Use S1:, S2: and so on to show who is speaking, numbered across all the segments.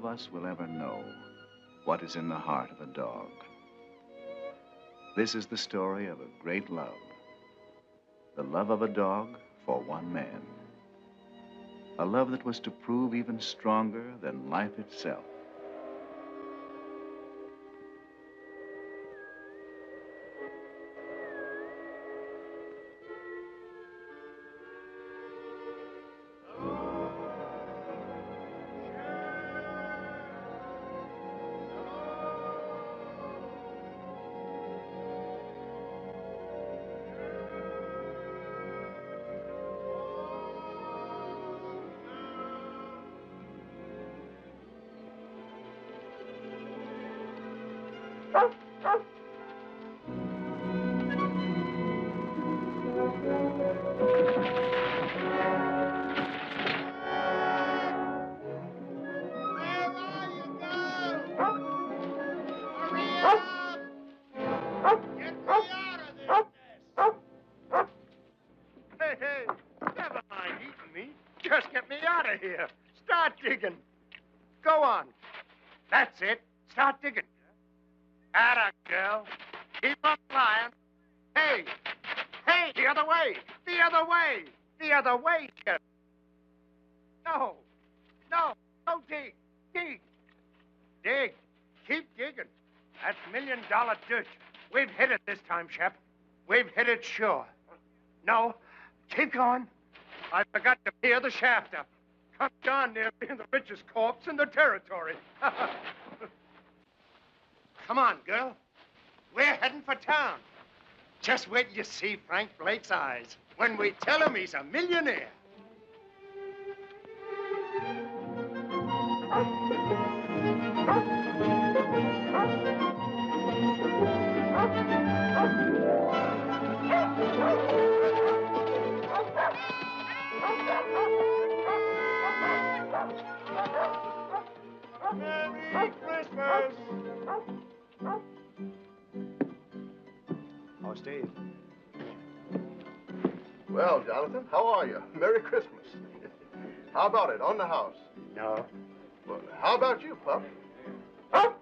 S1: us will ever know what is in the heart of a dog. This is the story of a great love. The love of a dog for one man. A love that was to prove even stronger than life itself.
S2: Here. Start digging. Go on. That's it. Start digging. Atta, girl. Keep on flying. Hey. Hey, the other way. The other way. The other way, Sheriff. No. No. Don't dig. Dig. Dig. Keep digging. That's $1-million dirt. We've hit it this time, Shep. We've hit it sure. No. Keep going. I forgot to peer the shaft up. Come down near being the richest corpse in the territory. Come on, girl. We're heading for town. Just wait till you see Frank Blake's eyes when we tell him he's a millionaire. Merry Christmas! Oh, Steve.
S3: Well, Jonathan, how are you? Merry Christmas. How about it, on the house?
S2: No.
S3: Well, how about you, pup? Pup!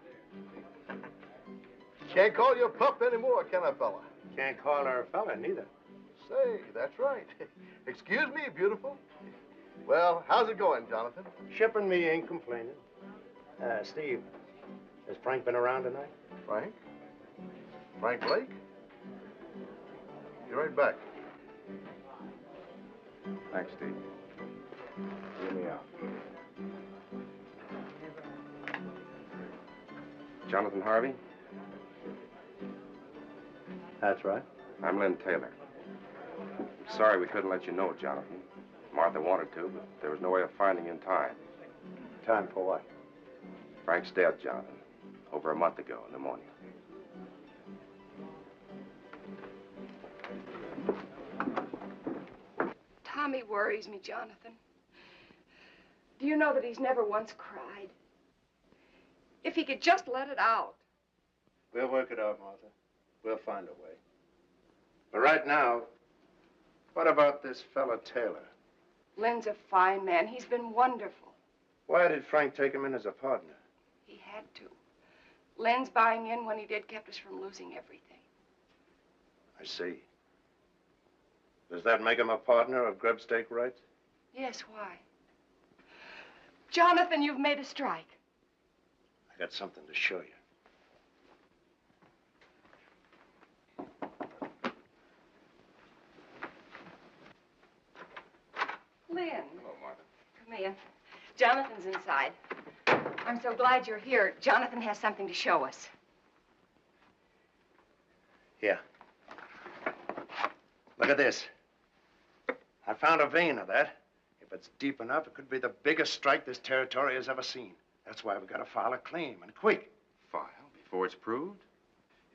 S3: Can't call you a pup anymore, can I, fella?
S2: Can't call her a fella, neither.
S3: Say, that's right. Excuse me, beautiful. Well, how's it going, Jonathan?
S2: Shipping me ain't complaining. Steve, has Frank been around tonight?
S3: Frank? Frank Blake? Be right back.
S4: Thanks, Steve. Hear me out. Jonathan Harvey?
S2: That's right.
S4: I'm Lynn Taylor. I'm sorry we couldn't let you know, Jonathan. Martha wanted to, but there was no way of finding you in time.
S2: Time for what?
S4: Frank's dead, Jonathan. Over a month ago, pneumonia.
S5: Tommy worries me, Jonathan. Do you know that he's never once cried? If he could just let it out.
S2: We'll work it out, Martha. We'll find a way. But right now, what about this fella Taylor?
S5: Lynn's a fine man. He's been wonderful.
S2: Why did Frank take him in as a partner?
S5: He had to. Lynn's buying in when he did kept us from losing everything.
S2: I see. Does that make him a partner of grub stake rights?
S5: Yes, why? Jonathan, you've made a strike.
S2: I got something to show you.
S5: Lynn.
S4: Hello, Martha.
S5: Come in. Jonathan's inside. I'm so glad you're here. Jonathan has something to show us.
S2: Here. Look at this. I found a vein of that. If it's deep enough, it could be the biggest strike this territory has ever seen. That's why we got to file a claim, and quick.
S4: File before it's proved?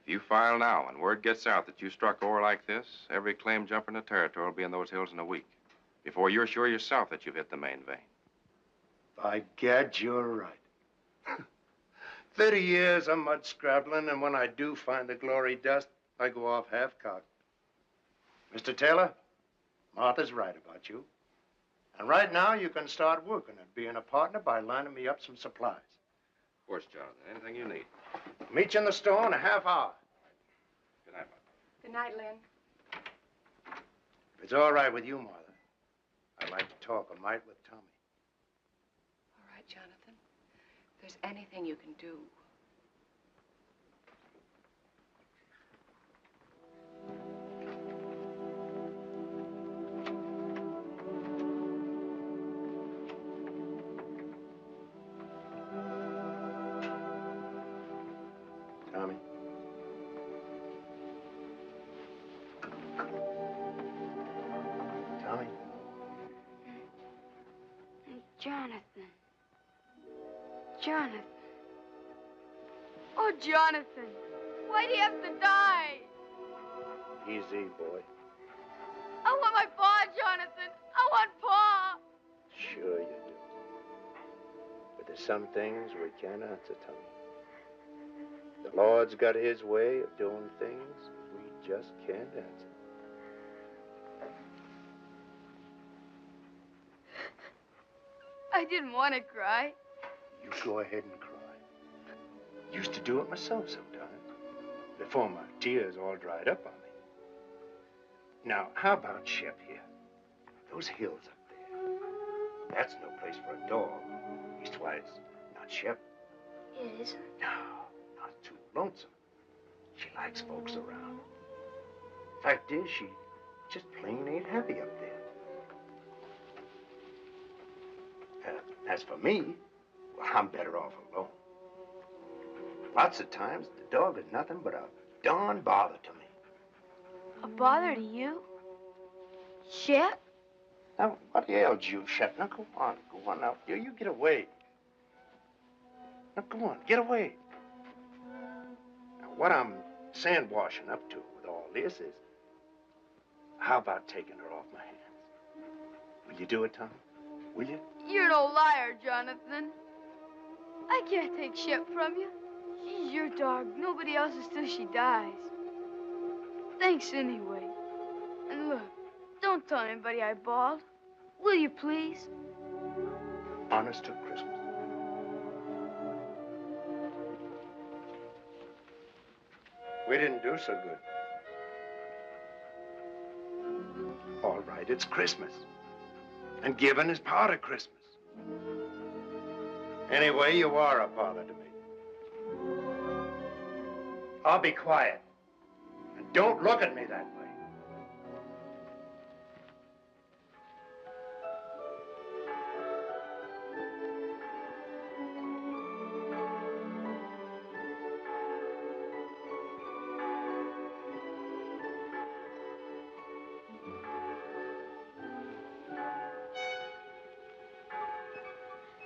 S4: If you file now and word gets out that you struck ore like this, every claim jumper in the territory will be in those hills in a week. Before you're sure yourself that you've hit the main vein.
S2: By gad, you're right. 30 years of mud scrabbling, and when I do find the glory dust, I go off half-cocked. Mr. Taylor, Martha's right about you. And right now, you can start working at being a partner by lining me up some supplies.
S4: course, Jonathan. Anything you need.
S2: Meet you in the store in a half hour.
S4: Good night, Mother.
S5: Good night, Lynn.
S2: If it's all right with you, Martha, I'd like to talk a mite with Tommy.
S5: All right, Jonathan. If there's anything you can do.
S2: Tommy. Tommy.
S6: Jonathan. Jonathan. Oh, Jonathan. Why'd he have to die?
S2: Easy, boy.
S6: I want my paw, Jonathan. I want paw.
S2: Sure you do. But there's some things we can't answer, Tommy. The Lord's got his way of doing things we just can't answer.
S6: I didn't want to cry.
S2: You go ahead and cry. Used to do it myself sometimes, before my tears all dried up on me. Now, how about Shep here? Those hills up there. That's no place for a dog. Leastwise, not Shep.
S6: It isn't.
S2: No, not too lonesome. She likes folks around. Fact is, she just plain ain't happy up there. As for me, well, I'm better off alone. Lots of times, the dog is nothing but a darn bother to me.
S6: A bother to you? Shep?
S2: Now, what ails you, Shep? Now, go on now. You get away. Now, go on, get away. Now, what I'm sandwashing up to with all this is, how about taking her off my hands? Will you do it, Tom? Will you?
S6: You're an old liar, Jonathan. I can't take Shep from you. She's your dog. Nobody else's till she dies. Thanks anyway. And look, don't tell anybody I bawled. Will you, please?
S2: Honest to Christmas. We didn't do so good. All right, it's Christmas. And giving is part of Christmas. Anyway, you are a bother to me. I'll be quiet. And don't look at me that way.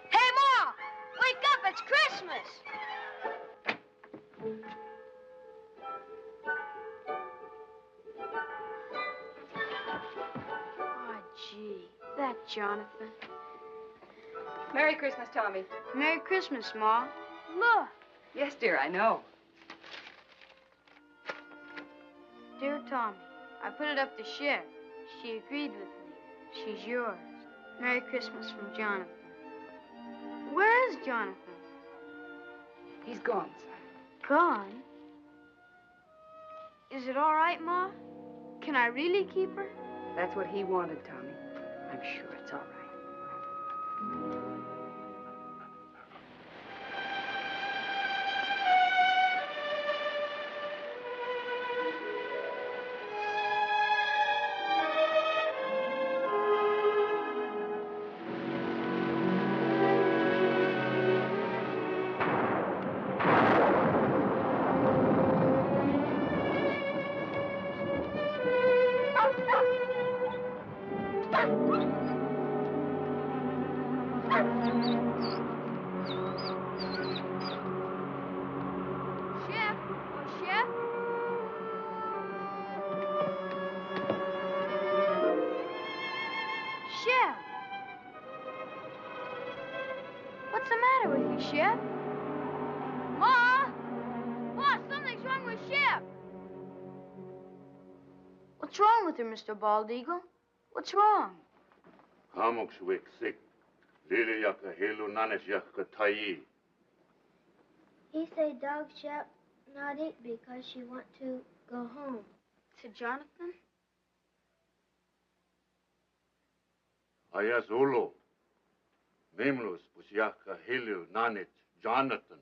S6: Hey, Ma! Wake up, it's Christmas! Oh, gee, that Jonathan.
S5: Merry Christmas, Tommy.
S6: Merry Christmas, Ma. Look.
S5: Yes, dear, I know.
S6: Dear Tommy, I put it up to Shep. She agreed with me. She's yours. Merry Christmas from Jonathan. Where is Jonathan?
S5: He's gone, son.
S6: Gone? Is it all right, Ma? Can I really keep her?
S5: That's what he wanted, Tommy. I'm sure it's all right.
S6: Shep? Oh, Shep? Shep? What's the matter with you, Shep? Ma! Ma, something's wrong with Shep! What's wrong with her, Mr. Bald Eagle? What's wrong?
S7: Hamok shwek sik. Lili yaka helu nanes yaka tayi. He say dog shall not eat because she want to go home.
S6: To Jonathan?
S8: Aya Zulu. Mimlus Pusyaka Hilu Nanit Jonathan.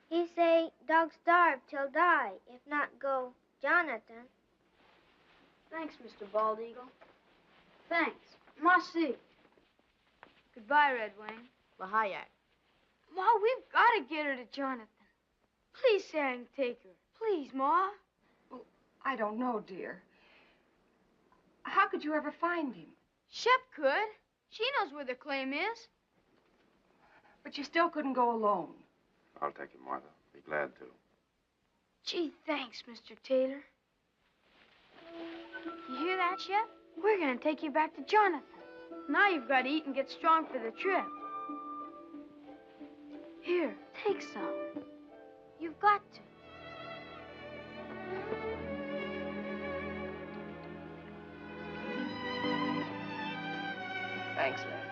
S7: He say dog starve till die, if not go Jonathan.
S6: Thanks, Mr. Bald Eagle. Thanks. Merci. Goodbye, Red Wing. Lahayak. Ma, we've got to get her to Jonathan. Please say I can take her. Please, Ma.
S5: Well, I don't know, dear. How could you ever find him?
S6: Shep could. She knows where the claim is.
S5: But you still couldn't go alone.
S4: I'll take him, Martha. Be glad to.
S6: Gee, thanks, Mr. Taylor. You hear that, Shep? We're going to take you back to Jonathan. Now you've got to eat and get strong for the trip. Here, take some. You've got to.
S5: Thanks, Len.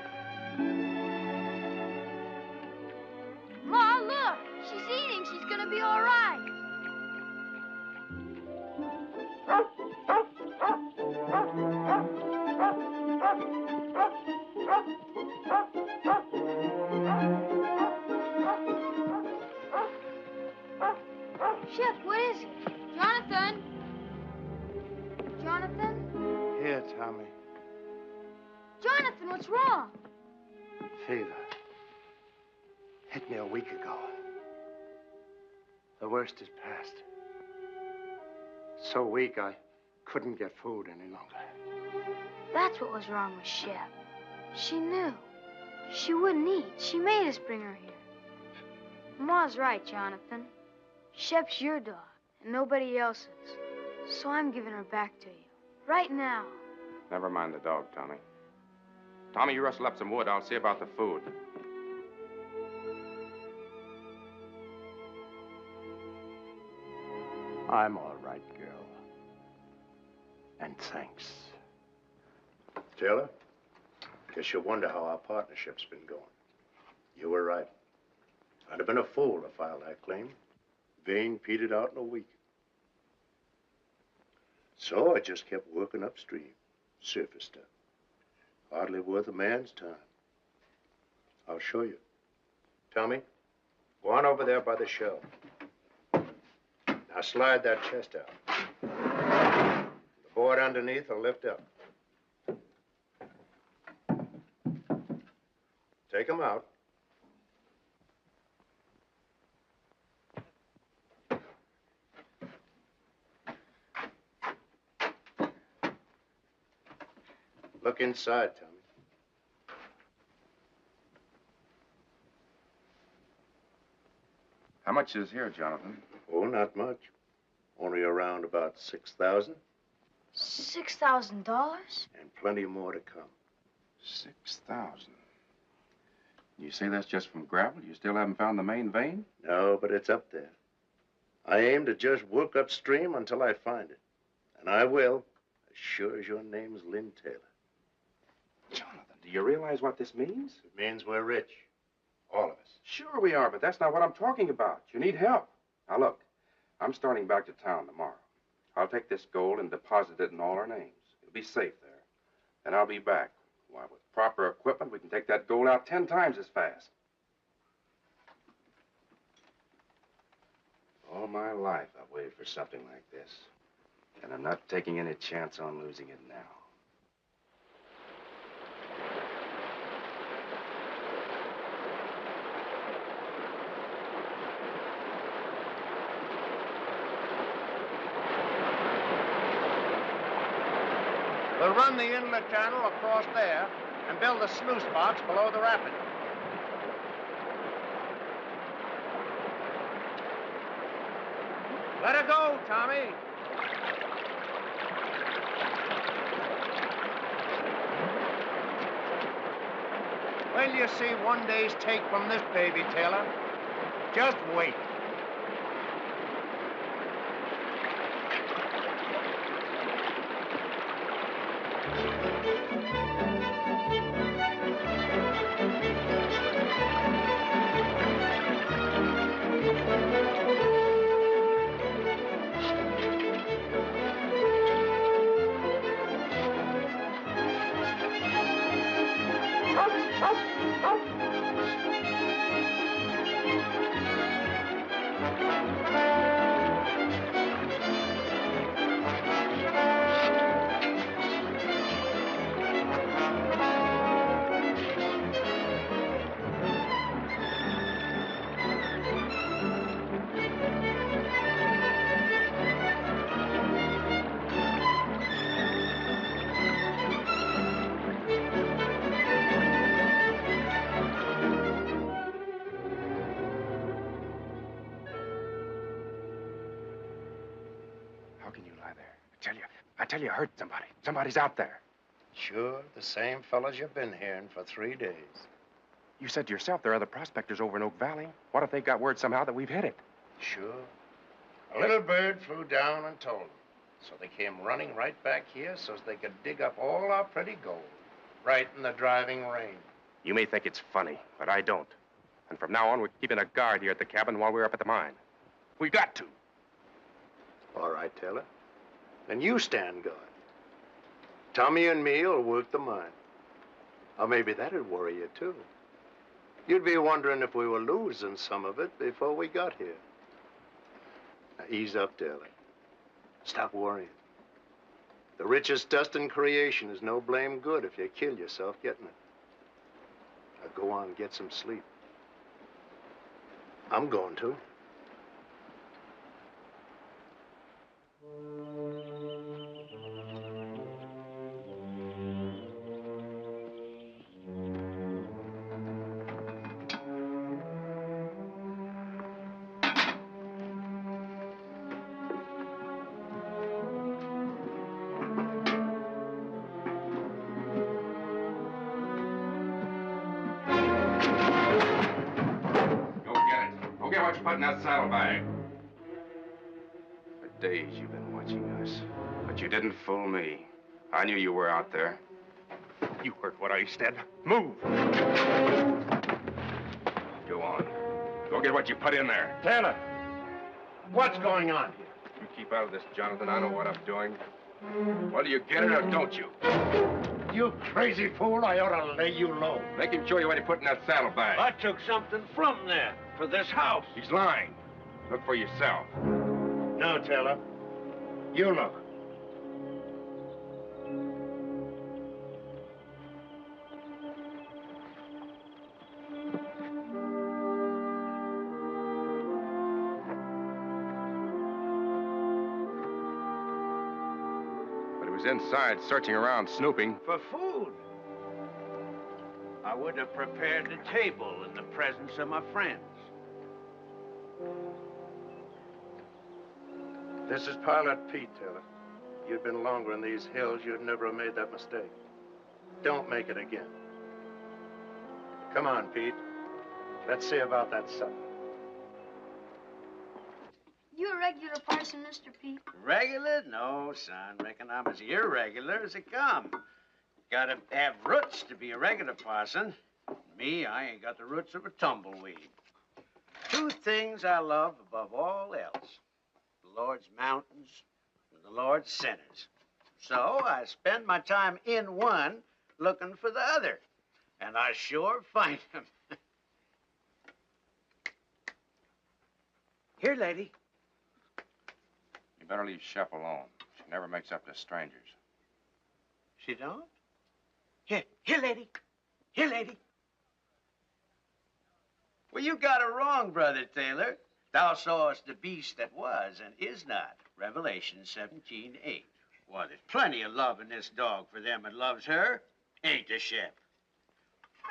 S6: Ma, look! She's eating. She's going to be all right. Shep, what is it? Jonathan? Jonathan?
S2: Here, Tommy.
S6: Jonathan, what's wrong?
S2: Fever. Hit me a week ago. The worst is past. So weak I couldn't get food any longer.
S6: That's what was wrong with Shep. She knew. She wouldn't eat. She made us bring her here. Ma's right, Jonathan. Shep's your dog, and nobody else's. So I'm giving her back to you. Right now.
S4: Never mind the dog, Tommy. Tommy, you rustle up some wood. I'll see about the food.
S2: I'm all right, girl. And thanks.
S3: Taylor, guess you wonder how our partnership's been going. You were right. I'd have been a fool to file that claim. Vein petered out in a week. So I just kept working upstream, surface stuff. Hardly worth a man's time. I'll show you. Tommy, go on over there by the shelf. Now slide that chest out. The board underneath will lift up. Take them out. Look inside, Tommy.
S4: How much is here, Jonathan?
S3: Oh, not much. Only around about 6,000,
S6: $6,000?
S3: and plenty more to come.
S4: 6,000. You say that's just from gravel? You still haven't found the main vein?
S3: No, but it's up there. I aim to just work upstream until I find it. And I will, as sure as your name's Lynn Taylor.
S4: Jonathan, do you realize what this means?
S3: It means we're rich. All of us.
S4: Sure we are, but that's not what I'm talking about. You need help. Now, look, I'm starting back to town tomorrow. I'll take this gold and deposit it in all our names. It'll be safe there. And I'll be back. Why, with proper equipment, we can take that gold out 10 times as fast. All my life, I've waited for something like this. And I'm not taking any chance on losing it now.
S2: We'll run the inlet channel across there and build a sluice box below the rapid. Let her go, Tommy. Wait till you see one day's take from this baby, Taylor. Just wait.
S4: How can you lie there? I tell you, I heard somebody. Somebody's out there.
S3: Sure, the same fellas you've been hearing for 3 days.
S4: You said to yourself there are other prospectors over in Oak Valley. What if they got word somehow that we've hit it?
S3: Sure. A little bird flew down and told them. So they came running right back here so they could dig up all our pretty gold. Right in the driving rain.
S4: You may think it's funny, but I don't. And from now on, we're keeping a guard here at the cabin while we're up at the mine. We got to.
S3: All right, Taylor. Then you stand guard. Tommy and me will work the mine. Or maybe that'd worry you, too. You'd be wondering if we were losing some of it before we got here. Now, ease up, Taylor. Stop worrying. The richest dust in creation is no blame good if you kill yourself getting it. Now, go on, get some sleep. I'm going to.
S4: Go get what you put in that saddlebag. For days you've been watching us, but you didn't fool me. I knew you were out there. You heard what I said. Move! Go on. Go get what you put in there.
S2: Taylor, what's going on here?
S4: You keep out of this, Jonathan. I know what I'm doing. Whether you get it or don't you.
S2: You crazy fool, I ought to lay you low.
S4: Make him show you what he put in that saddlebag.
S2: I took something from there for this house.
S4: He's lying. Look for yourself.
S2: No, Taylor. You look.
S4: But he was inside, searching around, snooping.
S2: For food. I would have prepared the table in the presence of my friends. This is Pilot Pete, Taylor. If you'd been longer in these hills, you'd never have made that mistake. Don't make it again. Come on, Pete. Let's see about that supper.
S6: You a regular parson, Mr. Pete?
S2: Regular? No, son. Reckon I'm as irregular as it come. Gotta have roots to be a regular parson. Me, I ain't got the roots of a tumbleweed. 2 things I love above all else. The Lord's mountains and the Lord's sinners. So I spend my time in one looking for the other. And I sure find them. Here, lady.
S4: You better leave Shep alone. She never makes up to strangers.
S2: She don't? Here, lady. Here, lady. Well, you got it wrong, Brother Taylor. Thou sawest the beast that was and is not. Revelation 17:8. Well, there's plenty of love in this dog for them that loves her. Ain't there, Shep?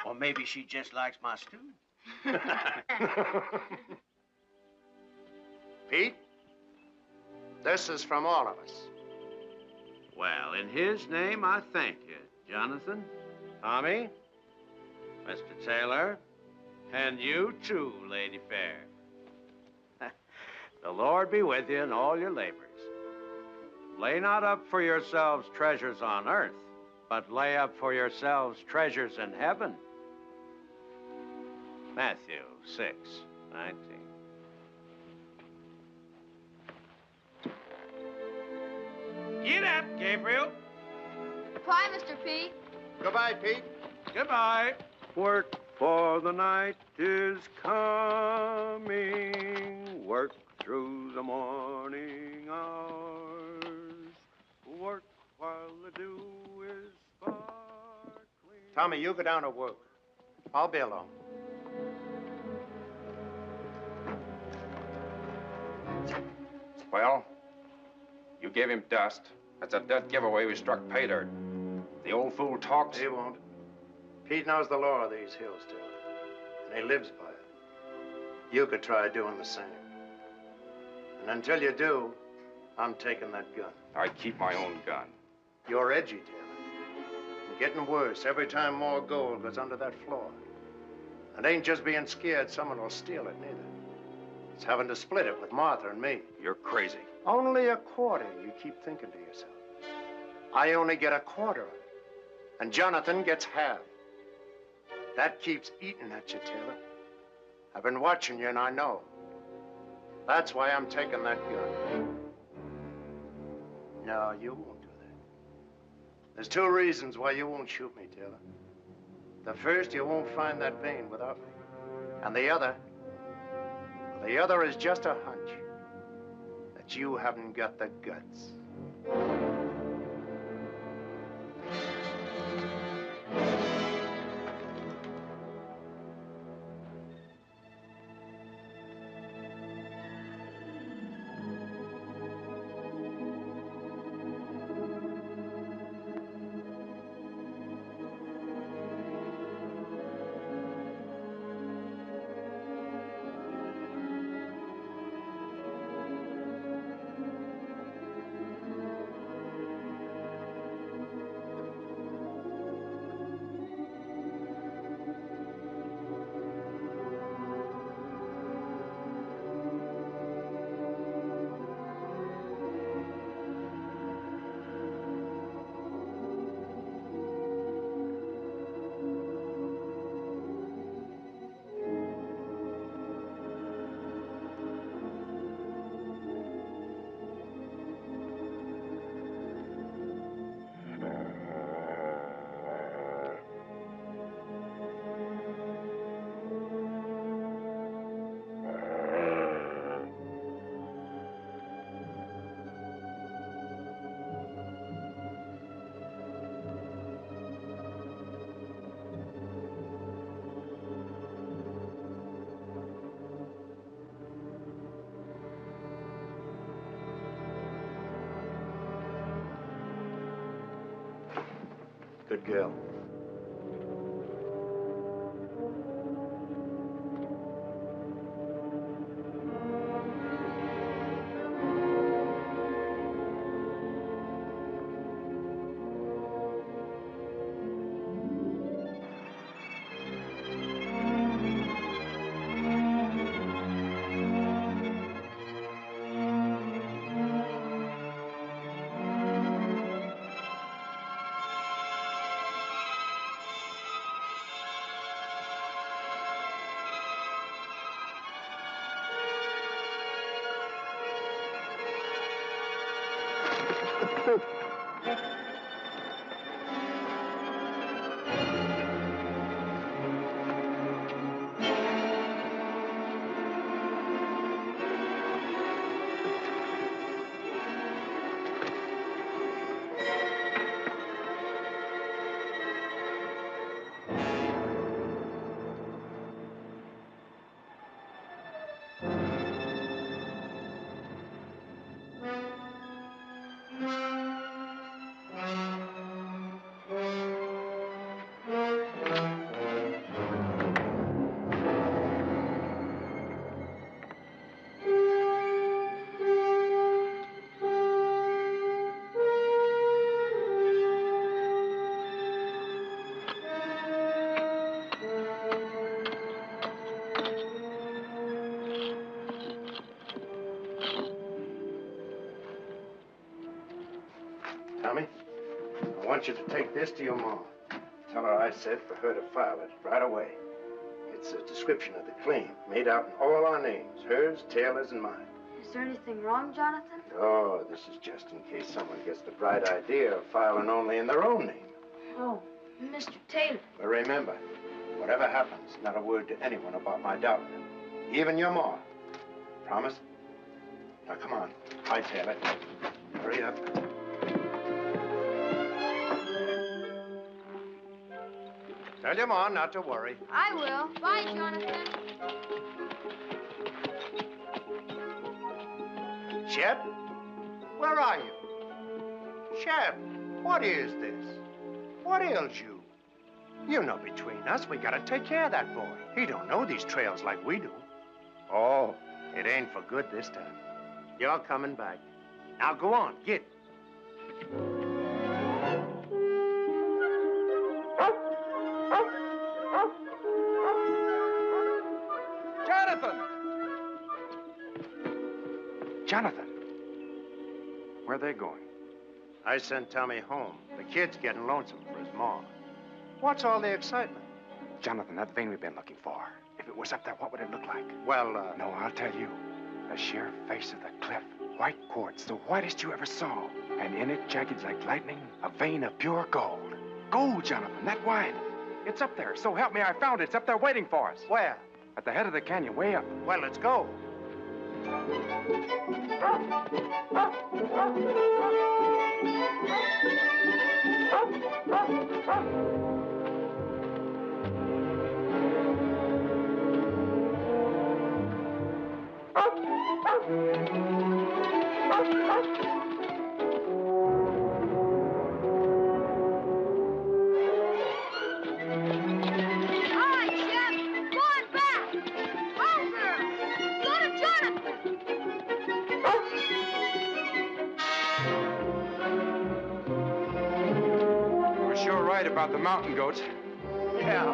S2: Or maybe she just likes my stew.
S3: Pete, this is from all of us.
S2: Well, in his name, I thank you, Jonathan, Tommy, Mr. Taylor, and you too, Lady Fair. The Lord be with you in all your labors. Lay not up for yourselves treasures on earth, but lay up for yourselves treasures in heaven. Matthew 6:19. Get up, Gabriel.
S6: Bye, Mr. Pete.
S3: Goodbye, Pete.
S2: Goodbye.
S9: Work, for the night is coming. Work through the morning hours. Work while the dew is sparkling.
S2: Tommy, you go down to work. I'll be along.
S4: Well, you gave him dust. That's a dead giveaway we struck pay dirt. The old fool talks.
S2: He won't. Pete knows the law of these hills, Taylor. And he lives by it. You could try doing the same. And until you do, I'm taking that gun.
S4: I keep my own gun.
S2: You're edgy, Taylor. And getting worse every time more gold goes under that floor. And ain't just being scared someone will steal it, neither. It's having to split it with Martha and me.
S4: You're crazy.
S2: Only a quarter, you keep thinking to yourself. I only get a quarter of it. And Jonathan gets half. That keeps eating at you, Taylor. I've been watching you, and I know. That's why I'm taking that gun. No, you won't do that. There's two reasons why you won't shoot me, Taylor. The first, you won't find that vein without me. And the other is just a hunch that you haven't got the guts. Good girl. Tommy, I want you to take this to your mom. Tell her I said for her to file it right away. It's a description of the claim, made out in all our names, hers, Taylor's, and mine.
S6: Is there anything wrong, Jonathan?
S2: Oh, this is just in case someone gets the bright idea of filing only in their own name.
S6: Oh, Mr. Taylor.
S2: But remember,
S3: Whatever happens, not a word to anyone about my daughter. Even your ma. Promise? Now, come on. Hightail it. Hurry up. Tell your ma not to worry.
S6: I will. Bye, Jonathan.
S2: Shep? Where are you? Shep, what is this? What ails you? You know, between us, we gotta take care of that boy. He don't know these trails like we do. Oh, it ain't for good this time. You're coming back. Now go on, get.
S4: Jonathan! Jonathan! Where are they going?
S2: I sent Tommy home. The kid's getting lonesome for his mom. What's all the excitement?
S4: Jonathan, that vein we've been looking for. If it was up there, what would it look like?
S2: Well,
S4: No, I'll tell you. The sheer face of the cliff. White quartz, the whitest you ever saw. And in it, jagged like lightning, a vein of pure gold. Gold, Jonathan, that wide. It's up there. So help me, I found it. It's up there waiting for us.
S2: Where?
S4: At the head of the canyon, way up.
S2: Well, let's go.
S4: We're sure right about the mountain goats.
S2: Yeah.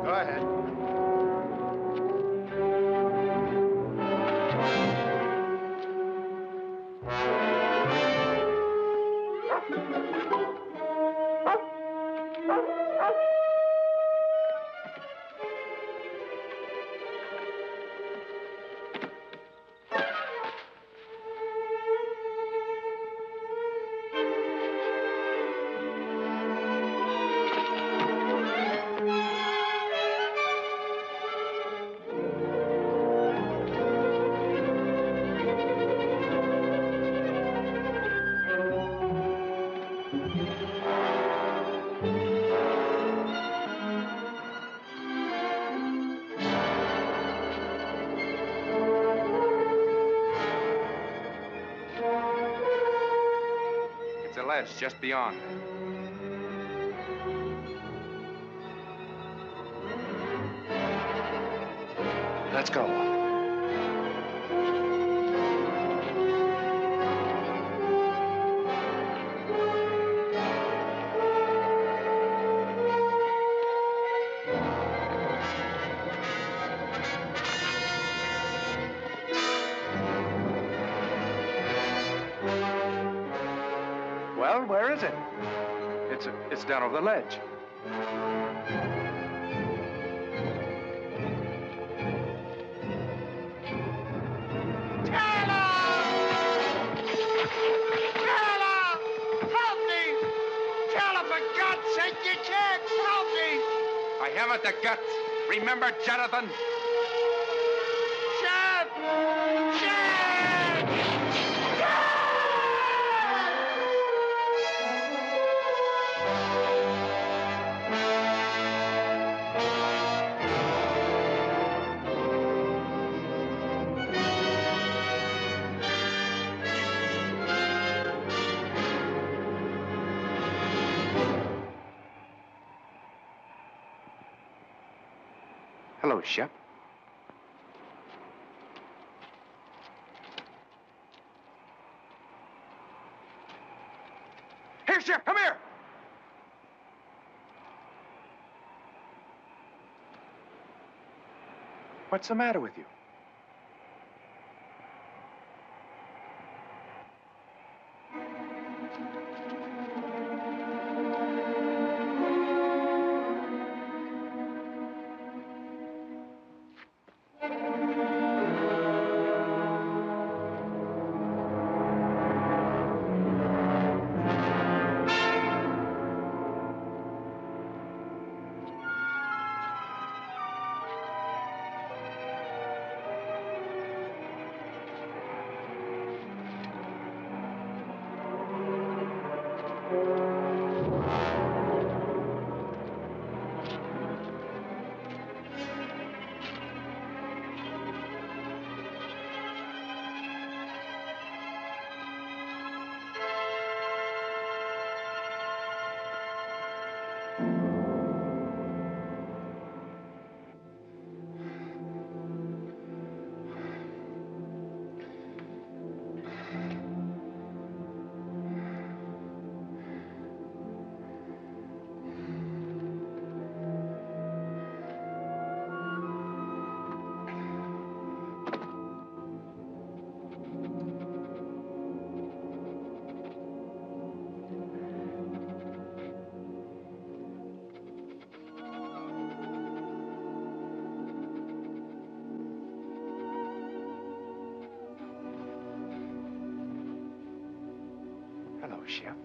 S2: Go ahead.
S4: It's a ledge just beyond.
S2: Let's go. Well, where is it?
S4: It's down over the ledge. I haven't the guts. Remember, Jonathan?
S2: Shep! Shep!
S4: Hello, Shep. Here, Shep, come here! What's the matter with you? Shep.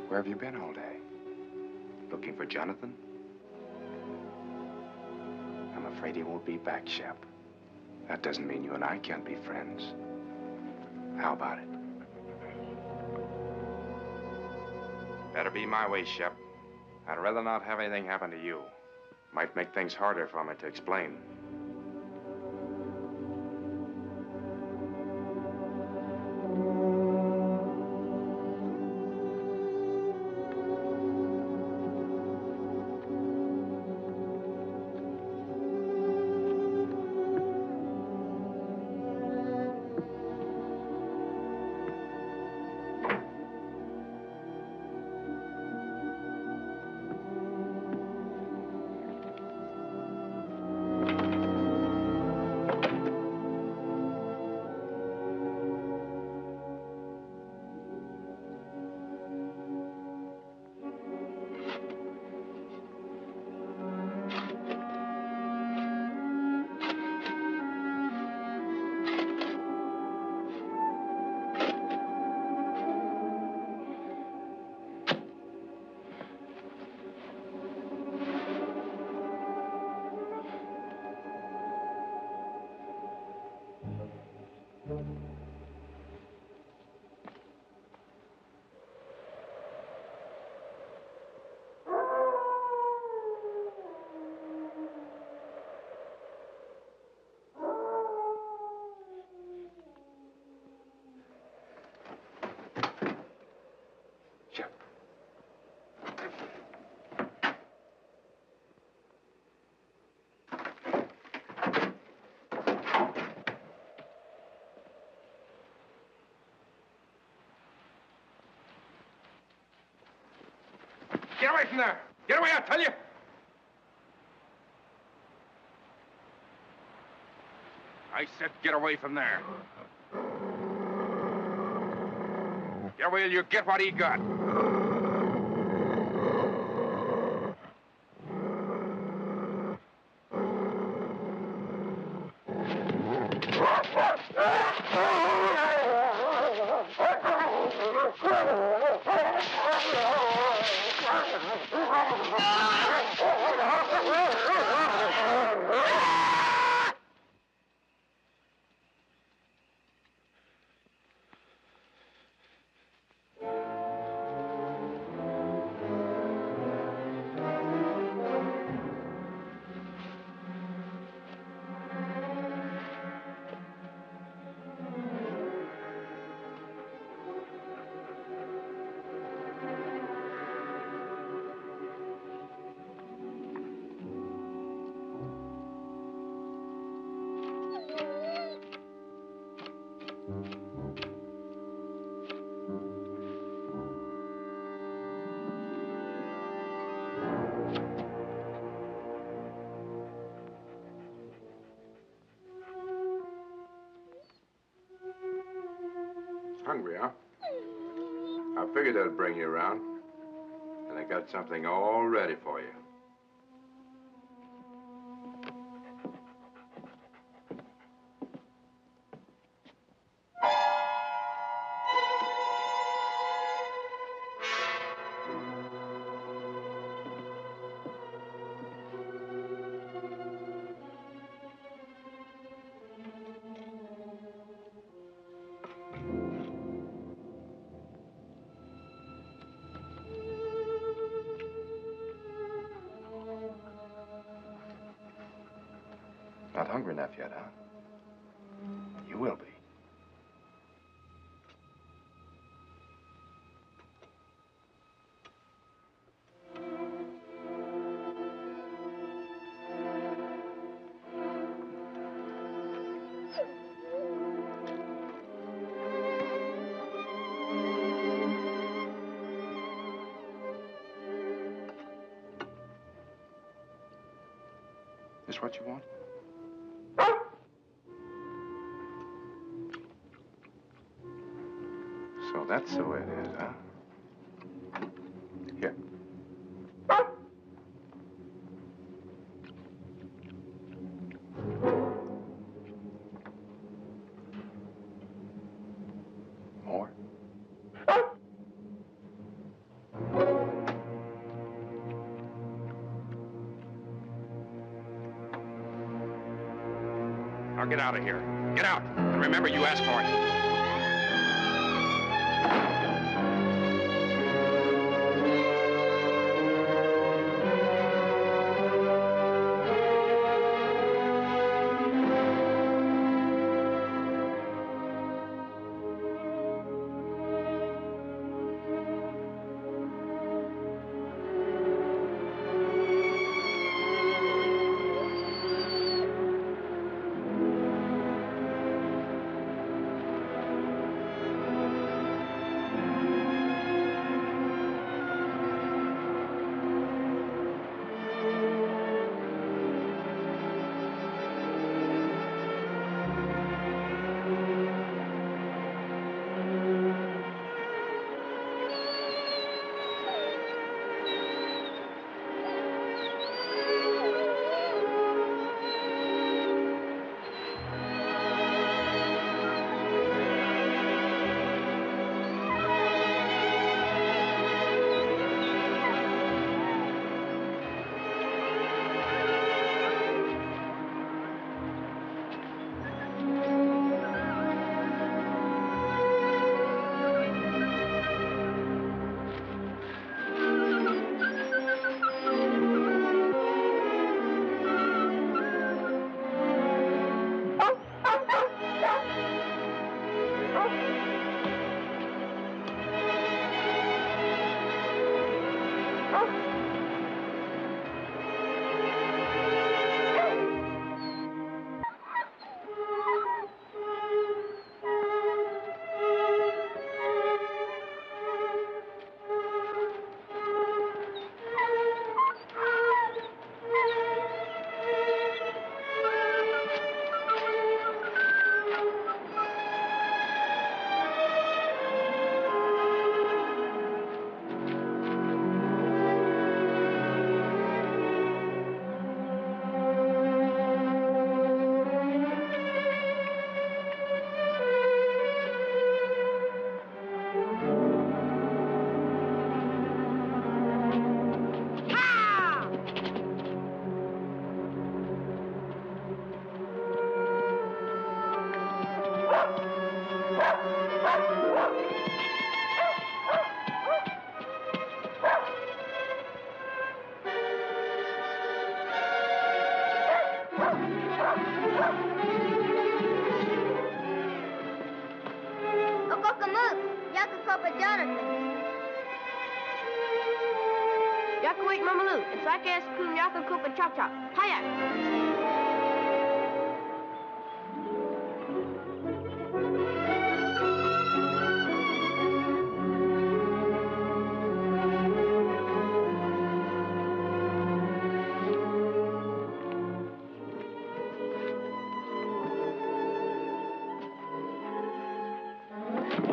S4: Where have you been all day? Looking for Jonathan? I'm afraid he won't be back, Shep. That doesn't mean you and I can't be friends. How about it? Better be my way, Shep. I'd rather not have anything happen to you. Might make things harder for me to explain. Get away from there! Get away, I tell you! I said get away from there. Get away or you get what he got. Hungry, huh? I figured that'd bring you around. And I got something all ready for you. Not hungry enough yet, huh? You will be. This what you want? So that's the way it is, huh? Here. Now get out of here. Get out. And remember, you asked for it.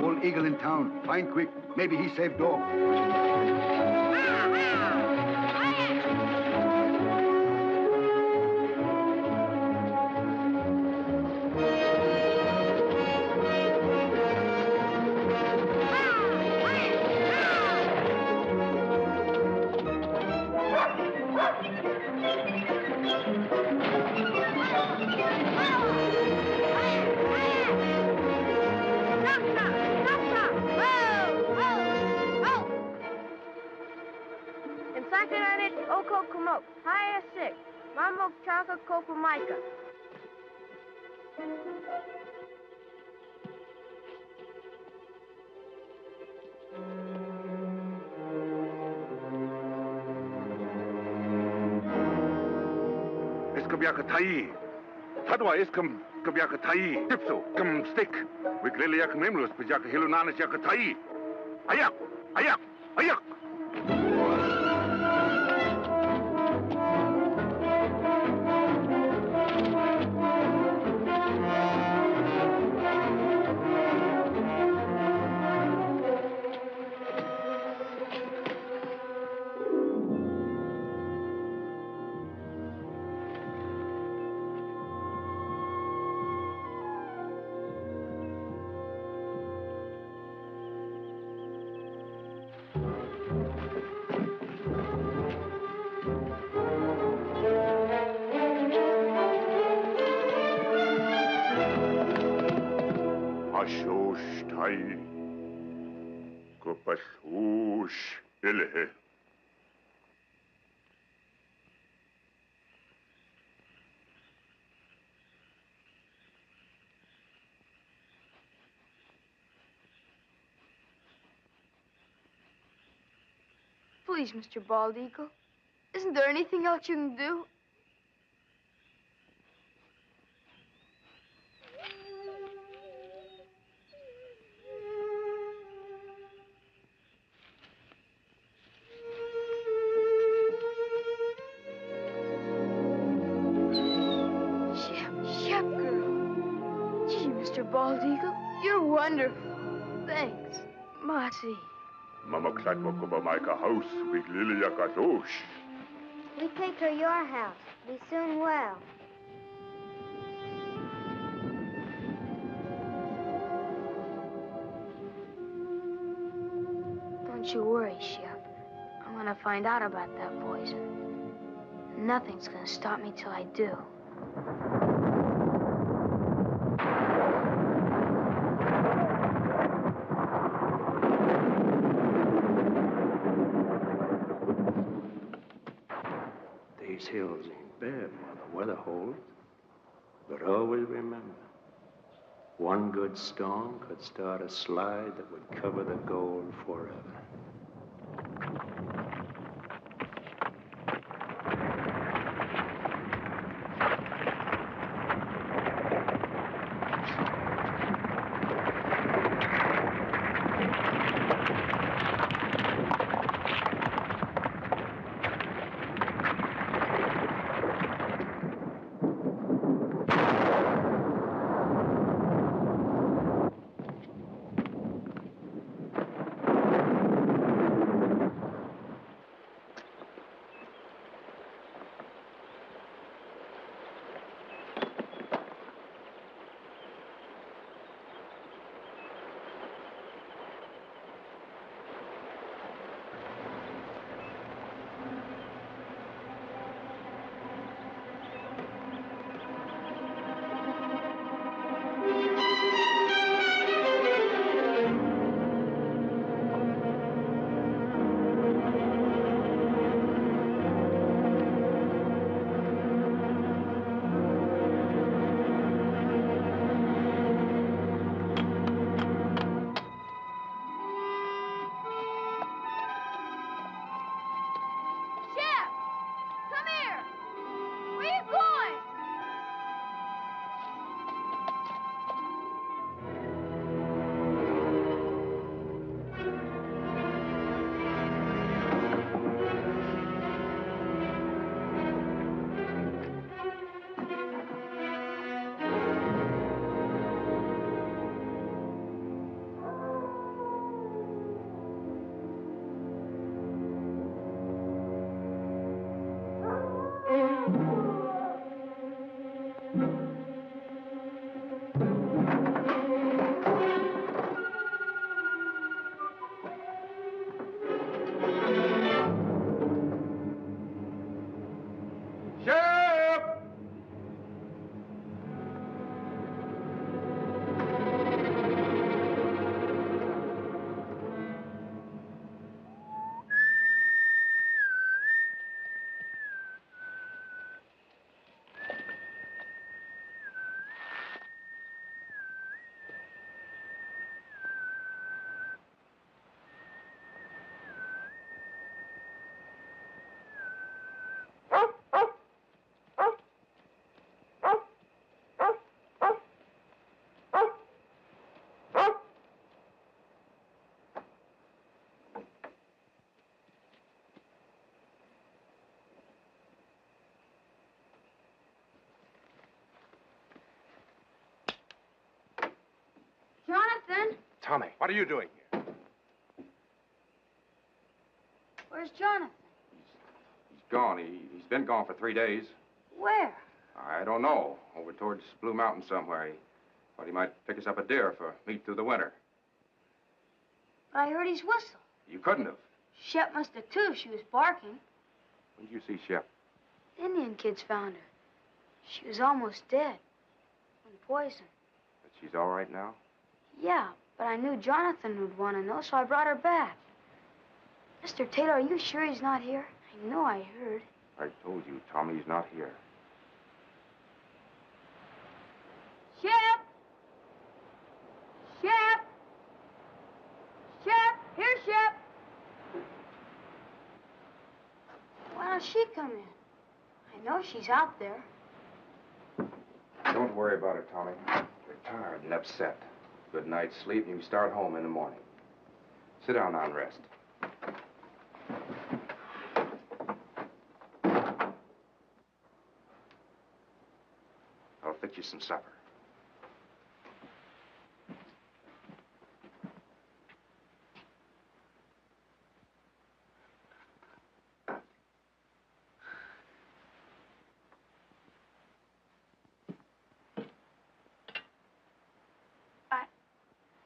S10: Old eagle in town. Find quick. Maybe he saved dog.
S4: Kabiakatai. Tadwa iskam kabiakatai. Tipso, kam stick. Wikliliak memlus, pajaka hilunanas yakatai. Ayak! Ayak! Ayak!
S8: Pasush ilhe.
S6: Please, Mr. Bald Eagle. Isn't there anything else you can do? Shep girl. Gee, Mr. Bald Eagle, you're wonderful. Thanks. Marty.
S8: Mama Klatwakuba Micah house with Lilia Kadosh.
S7: We take her your house. Be soon well.
S6: Don't you worry, Shep. I'm gonna find out about that poison. Nothing's gonna stop me till I do.
S3: These hills ain't bad while the weather holds. But always remember, one good storm could start a slide that would cover the gold forever.
S6: Jonathan?
S4: Tommy, what are you doing here?
S6: Where's Jonathan?
S4: He's gone. He's been gone for 3 days.
S6: Where?
S4: I don't know. Over towards Blue Mountain somewhere. He thought he might pick us up a deer for meat through the winter.
S6: But I heard his whistle.
S4: You couldn't have.
S6: Shep must have too if she was barking.
S4: When did you see Shep?
S6: Indian kids found her. She was almost dead. From poison.
S4: But she's all right now?
S6: Yeah, But I knew Jonathan would want to know, so I brought her back. Mr. Taylor, are you sure he's not here? I know I heard.
S4: I told you, Tommy's not here.
S6: Shep! Shep! Shep! Here, Shep! Why don't she come in? I know she's out there.
S4: Don't worry about her, Tommy. You're tired and upset. Good night's sleep, and you can start home in the morning. Sit down now and rest. I'll fix you some supper.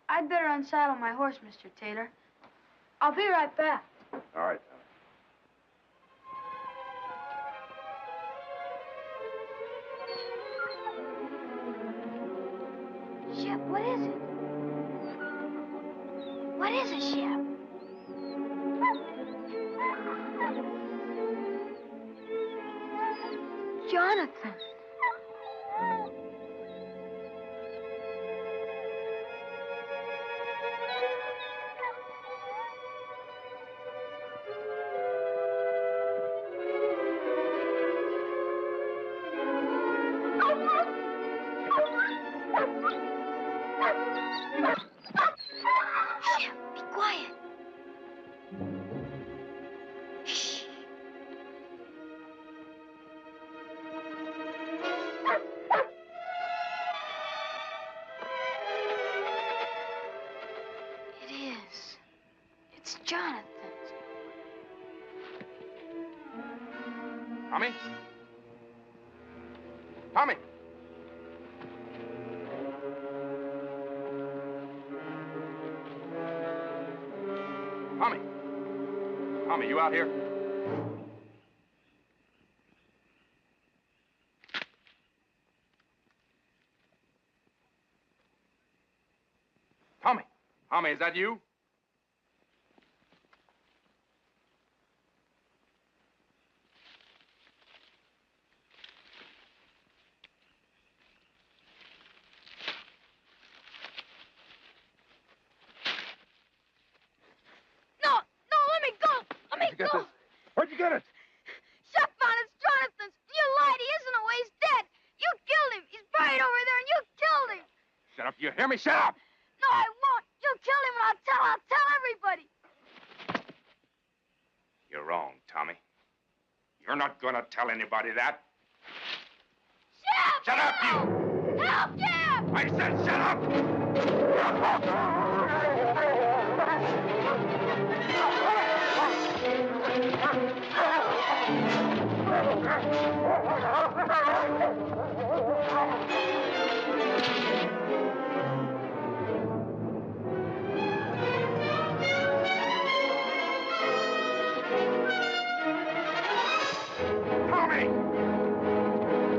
S6: I'd better unsaddle my horse, Mr. Taylor. I'll be right back.
S4: All right, Tommy.
S6: Shep, what is it? What is it, Shep? Jonathan. Shep, be quiet. Shh. It is. It's Jonathan.
S4: Tommy? Tommy! Tommy! Tommy, you out here? Tommy! Tommy, is that you?
S6: No, let me go. Let me go.
S4: Where'd you get it?
S6: Shep found it's Jonathan's. You lied. He isn't away. He's dead. You killed him. He's buried over there, and you killed him.
S4: Shut up. You hear me? Shut up!
S6: No, I won't. You killed him, and I'll tell everybody.
S4: You're wrong, Tommy. You're not gonna tell anybody that.
S6: Shep!
S4: Shut up, you!
S6: Help, Shep!
S4: I said shut up! Tommy!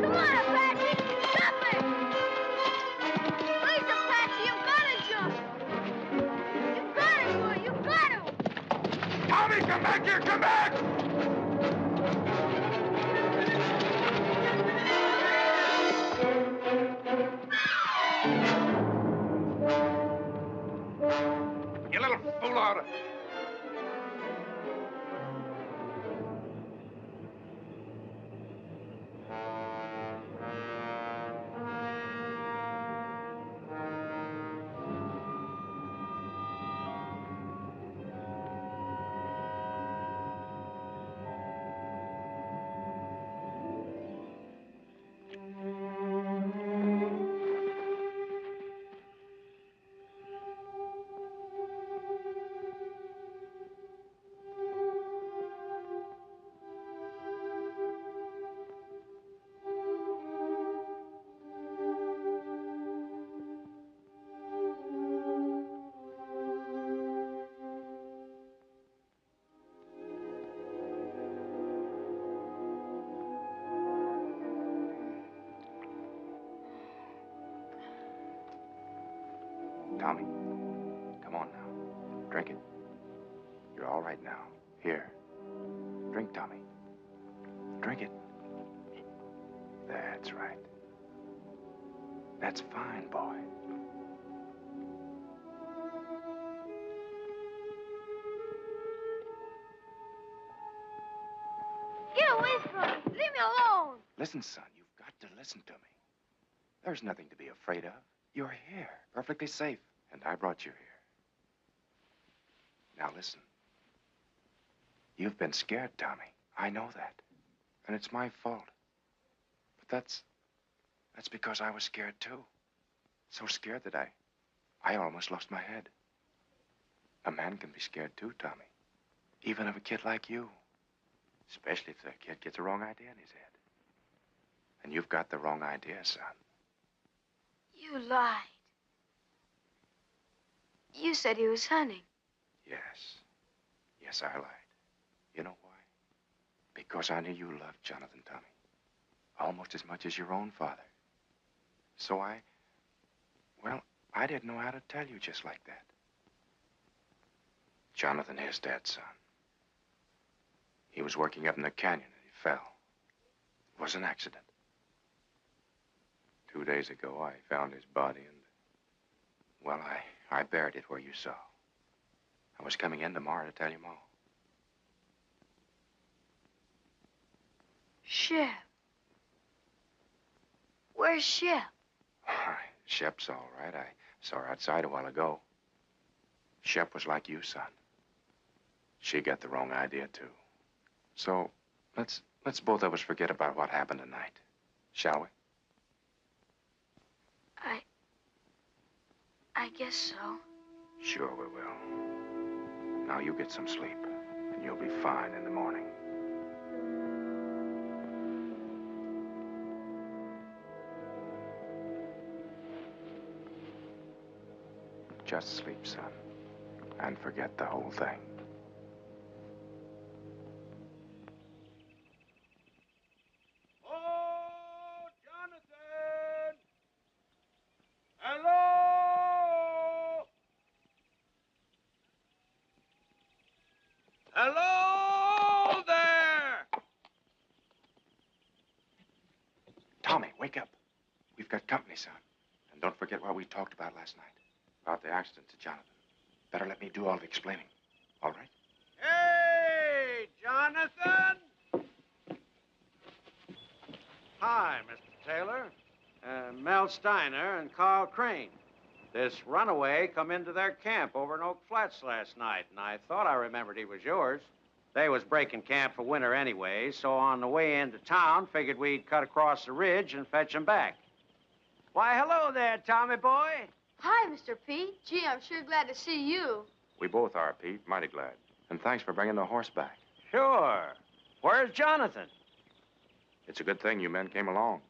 S6: Come on, Apache. Jump it. Please, Apache, you gotta jump. You gotta do it. You gotta.
S4: Tommy, come back here! Come back! You little fool out of... Tommy, Drink it. You're all right now. Here. Drink, Tommy. Drink it. That's right. That's fine, boy.
S6: Get away from me. Leave me alone.
S4: Listen, son, you've got to listen to me. There's nothing to be afraid of. You're here, perfectly safe, and I brought you here. Now listen. You've been scared, Tommy. I know that. And it's my fault. But that's because I was scared, too. So scared that I almost lost my head. A man can be scared, too, Tommy. Even of a kid like you. Especially if the kid gets the wrong idea in his head. And you've got the wrong idea, son.
S6: You lied. You said he was hunting.
S4: Yes. Yes, I lied. You know why? Because I knew you loved Jonathan, Tommy. Almost as much as your own father. So I didn't know how to tell you just like that. Jonathan is dead, son. He was working up in the canyon and he fell. It was an accident. 2 days ago, I found his body and, well, I buried it where you saw. I was coming in tomorrow to tell you more.
S6: Shep. Where's Shep?
S4: Shep's all right. I saw her outside a while ago. Shep was like you, son. She got the wrong idea, too. So, let's both of us forget about what happened tonight. Shall we?
S6: I guess so.
S4: Sure we will. Now you get some sleep, and you'll be fine in the morning. Just sleep, son, and forget the whole thing.
S9: Oh, Jonathan! Hello! Hello there!
S4: Tommy, wake up. We've got company, son. And don't forget what we talked about last night. About the accident to Jonathan. Better let me do all the explaining. All right?
S2: Hey, Jonathan! Hi, Mr. Taylor. Mel Steiner and Carl Crane. This runaway come into their camp over in Oak Flats last night, and I thought I remembered he was yours. They was breaking camp for winter anyway, so on the way into town, figured we'd cut across the ridge and fetch him back. Why, hello there, Tommy boy.
S6: Hi, Mr. Pete. Gee, I'm sure glad to see you.
S4: We both are, Pete. Mighty glad. And thanks for bringing the horse back.
S2: Sure. Where's Jonathan?
S4: It's a good thing you men came along.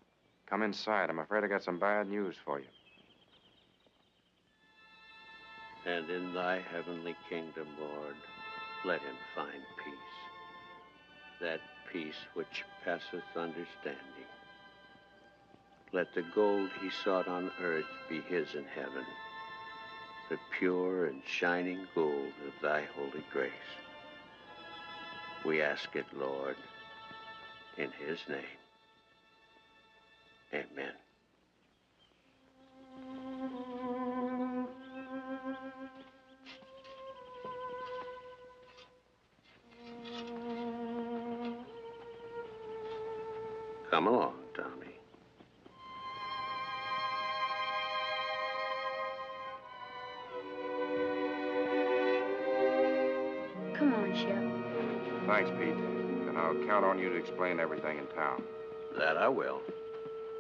S4: Come inside. I'm afraid I got some bad news for you.
S11: And in thy heavenly kingdom, Lord, let him find peace. That peace which passeth understanding. Let the gold he sought on earth be his in heaven, the pure and shining gold of thy holy grace. We ask it, Lord, in his name. Amen. Come along, Tommy.
S6: Come on, Shep.
S4: Thanks, Pete. And I'll count on you to explain everything in town.
S11: That I will.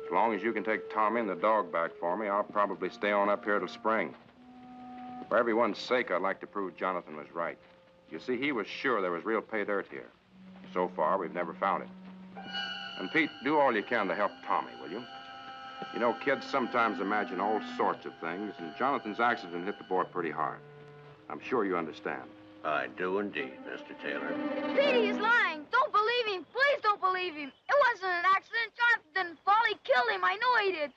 S4: As long as you can take Tommy and the dog back for me, I'll probably stay on up here till spring. For everyone's sake, I'd like to prove Jonathan was right. You see, he was sure there was real pay dirt here. So far, we've never found it. And Pete, do all you can to help Tommy, will you? You know, kids sometimes imagine all sorts of things, and Jonathan's accident hit the boy pretty hard. I'm sure you understand.
S11: I do indeed, Mr. Taylor.
S6: Petey is lying. Don't believe him. Please don't believe him. It wasn't an accident. Jonathan didn't fall. He killed him. I know he did.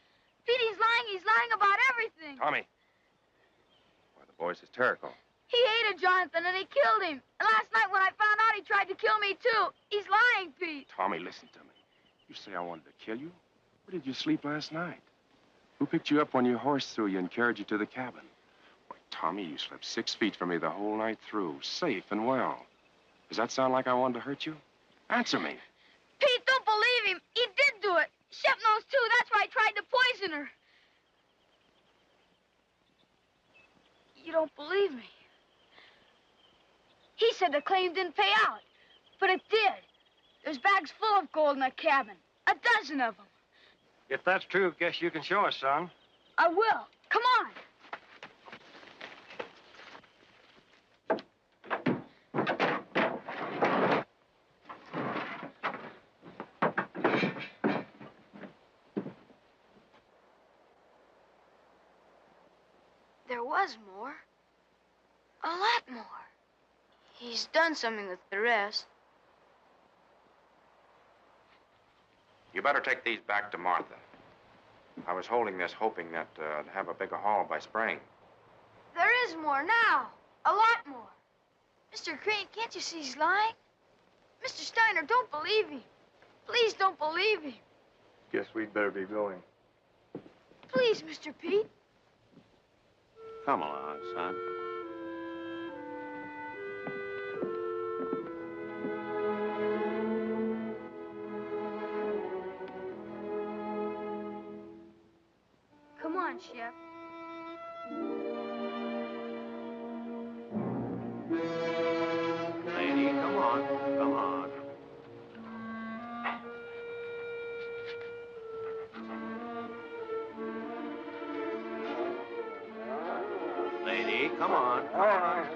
S6: Petey's lying. He's lying about everything.
S4: Tommy. Why, the boy's hysterical.
S6: He hated Jonathan, and he killed him. And last night when I found out, he tried to kill me, too. He's lying, Pete.
S4: Tommy, listen to me. You say I wanted to kill you? Where did you sleep last night? Who picked you up when your horse threw you and carried you to the cabin? Why, Tommy, you slept 6 feet from me the whole night through, safe and well. Does that sound like I wanted to hurt you? Answer me.
S6: Pete, don't believe him. He did do it. Shep knows, too. That's why I tried to poison her. You don't believe me. He said the claim didn't pay out, but it did. There's bags full of gold in the cabin, a dozen of them.
S2: If that's true, guess you can show us, son.
S6: I will. Come on. There was more. A lot more. He's done something with the rest.
S4: You better take these back to Martha. I was holding this hoping that I'd have a bigger haul by spring.
S6: There is more now. A lot more. Mr. Crane, can't you see he's lying? Mr. Steiner, don't believe him. Please don't believe him.
S2: Guess we'd better be going.
S6: Please, Mr. Pete.
S11: Come along, son.
S6: Come on, Shep.
S11: Lady, come on. Come on. Lady, come on. Come on.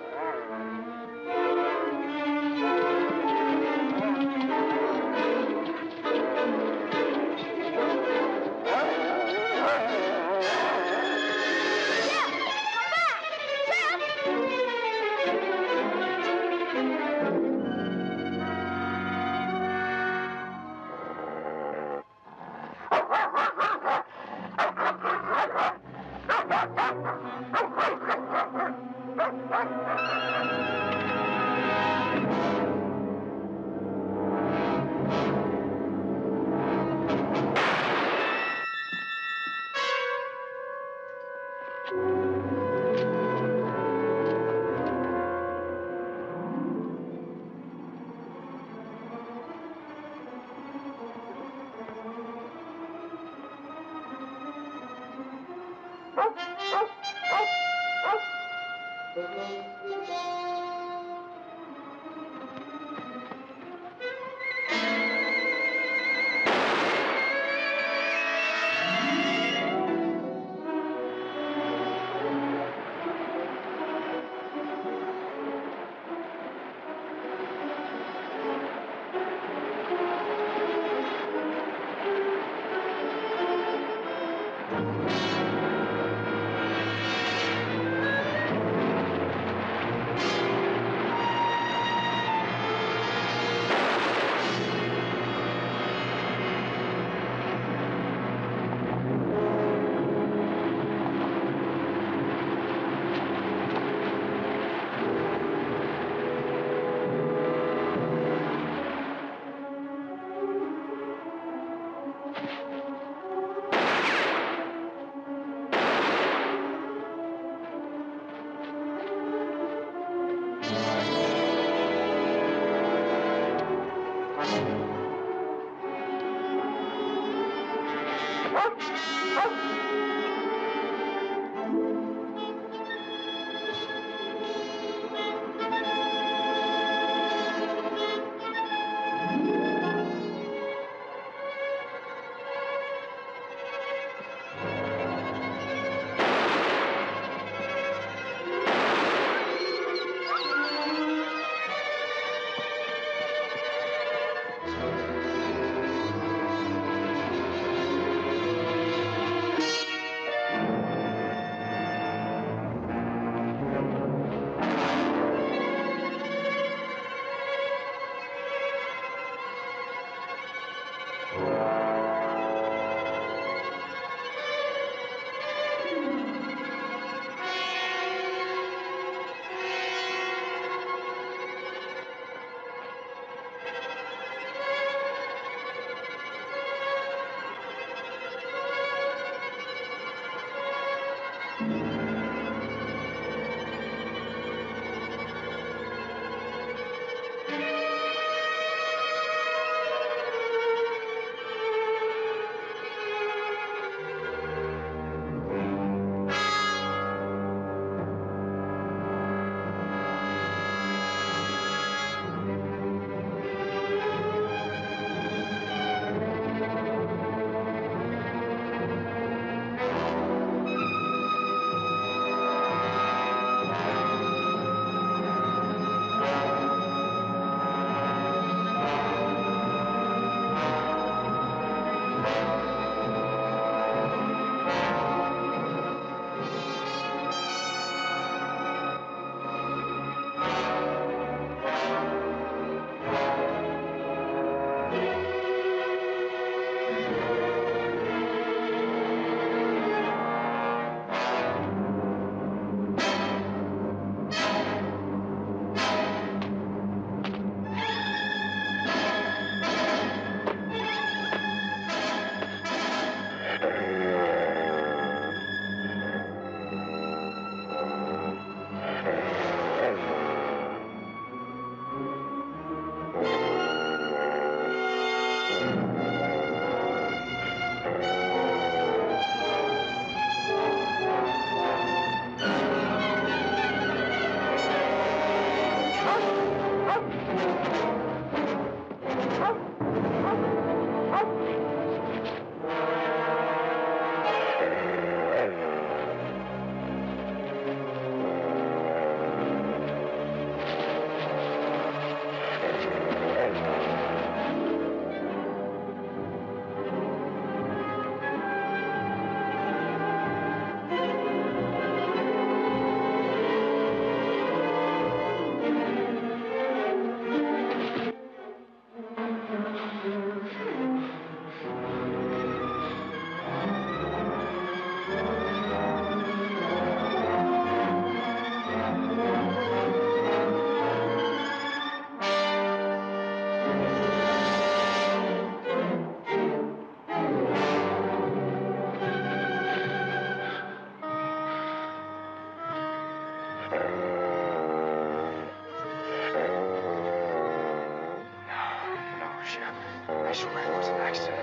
S12: I swear it was an accident.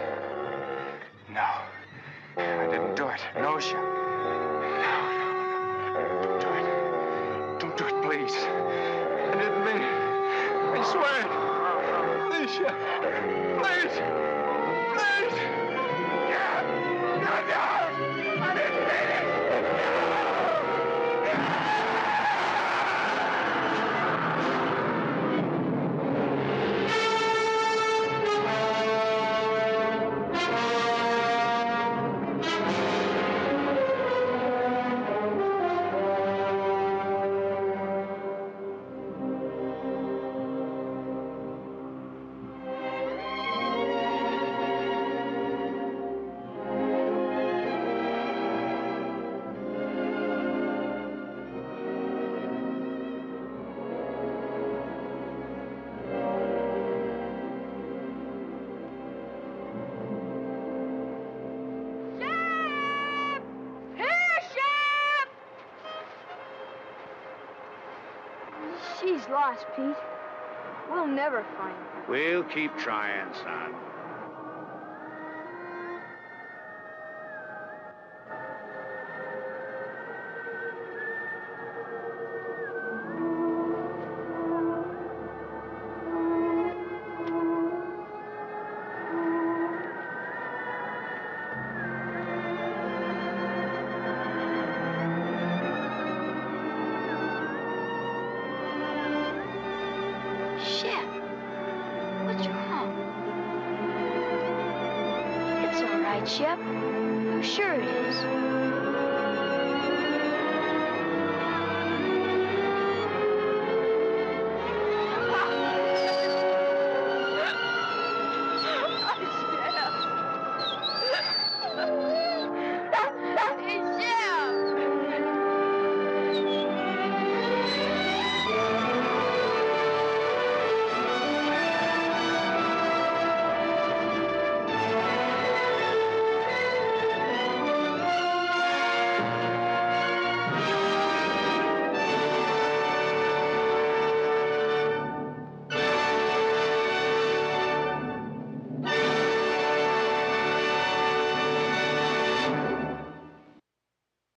S12: No. I didn't do it. No, Shep. No. Don't do it. Don't do it, please. I didn't mean it. I swear it. Please, Shep. Please. Please. No. I didn't mean it.
S6: She's lost, Pete. We'll never find her.
S11: We'll keep trying, son.
S6: Shep, what's wrong? It's all right, Shep. I'm sure it is.